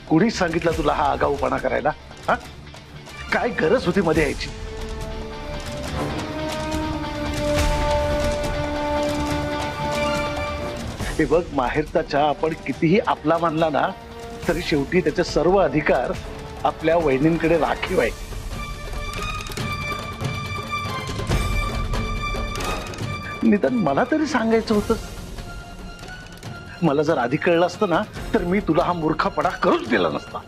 कुणी सांगितलं तुला हा आगाऊपणा करायला? हा, काय गरज होती मध्ये यायची? हे बघ, माहेरचा चहा आपण कितीही आपला मानला ना तरी शेवटी त्याचे सर्व अधिकार आपल्या वहिनींकडे राखीव आहे. निदान मला तरी सांगायचं होतं. मला जर आधी कळलं असतं ना तर मी तुला हा मूर्खपणा करूच दिला नसता.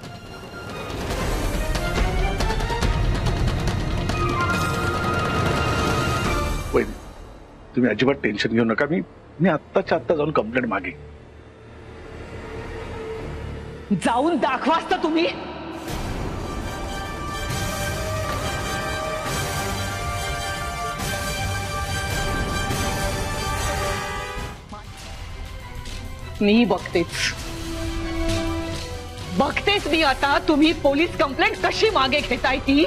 वहिनी, तुम्ही अजिबात टेन्शन घेऊ नका. मी आत्ताच्या आत्ता जाऊन कंप्लेंट मागे. जाऊन दाखवाच तर तुम्ही. मी बघतेच मी आता तुम्ही पोलीस कंप्लेंट कशी मागे घेताय ती.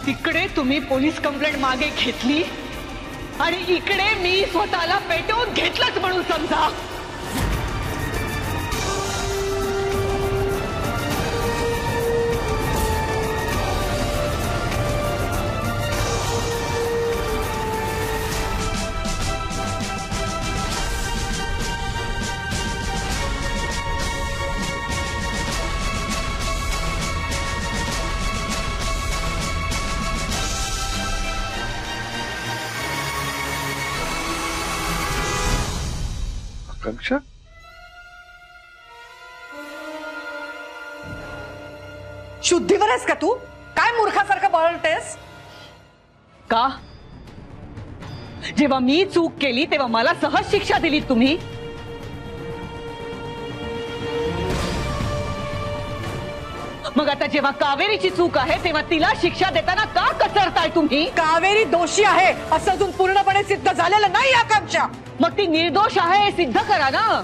तिकडे तुम्ही पोलीस कंप्लेंट मागे घेतली आणि इकडे मी स्वतःला पेटवून घेतलंच म्हणून समजा. आकांक्षा, शुद्धीवर आहेस का तू? काय मूर्खासारखं बळतेस का? जेव्हा मी चूक केली तेव्हा मला सहज शिक्षा दिली तुम्ही. मग आता जेव्हा कावेरीची चूक आहे तेव्हा तिला शिक्षा देताना का कचरताय तुम्ही? कावेरी दोषी आहे असं अजून पूर्णपणे सिद्ध झालेलं नाही आकांक्षा. मग ती निर्दोष आहे हे सिद्ध करा ना.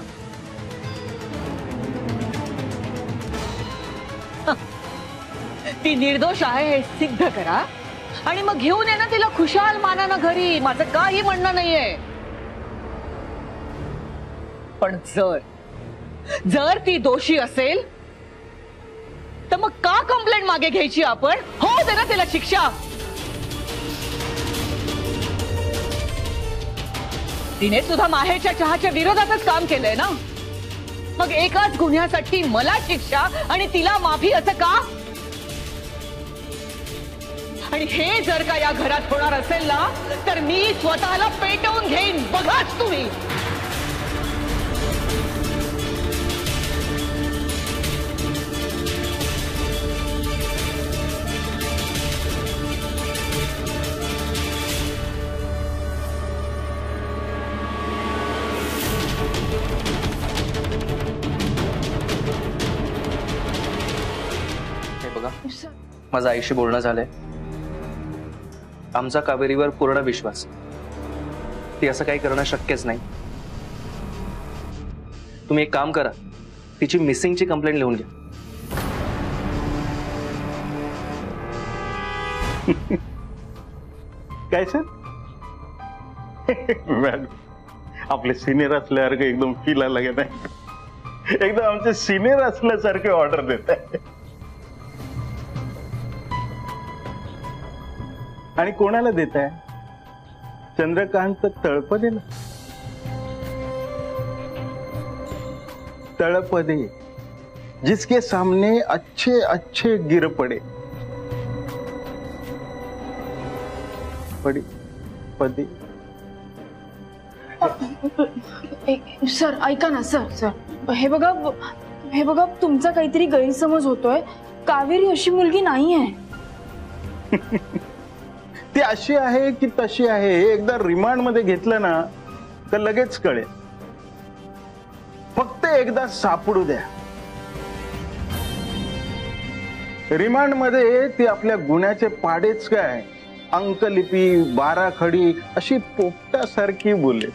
ती निर्दोष आहे हे सिद्ध करा आणि मग घेऊन ये ना तिला खुशाल मानानं घरी. माझं काही म्हणणं नाहीये. पण जर ती दोषी असेल तर मग का कंप्लेंट मागे घ्यायची आपण? हो दे ना तिला शिक्षा. तिने सुद्धा माहेरच्या चहाच्या विरोधातच काम केलंय ना. मग एकाच गुन्ह्यासाठी मला शिक्षा आणि तिला माफी असं का? आणि हे जर का या घरात होणार असेल ना तर मी स्वतःला पेटवून घेईन. बघाच तुम्ही. माझं आईशी बोलणं झालंय. आमचा कावेरीवर पूर्ण विश्वास. ती असं काही करणं शक्यच नाही. तुम्ही एक काम करा, तिची मिसिंगची कंप्लेंट लिहून घ्या. काय सर? मॅडम, आपले सिनियर असल्यासारखं एकदम फील आलं का नाही? एकदम आमचे सिनियर असल्यासारखे ऑर्डर देत आहे. आणि कोणाला देत आहे? चंद्रकांत तळपदेला. तळपदे, जिसके सामने अच्छे अच्छे गिर पड़े. पड़ी पदी. सर ऐका ना. सर हे बघा तुमचा काहीतरी गैरसमज होतोय. कावेरी अशी मुलगी नाहीये. ती अशी आहे की तशी आहे हे एकदा रिमांड मध्ये घेतलं ना तर लगेच कळेल. फक्त एकदा सापडू द्या. रिमांड मध्ये ती आपल्या गुन्ह्याचे पाडेच काय, अंकलिपी, बाराखडी अशी पोपटासारखी बोले.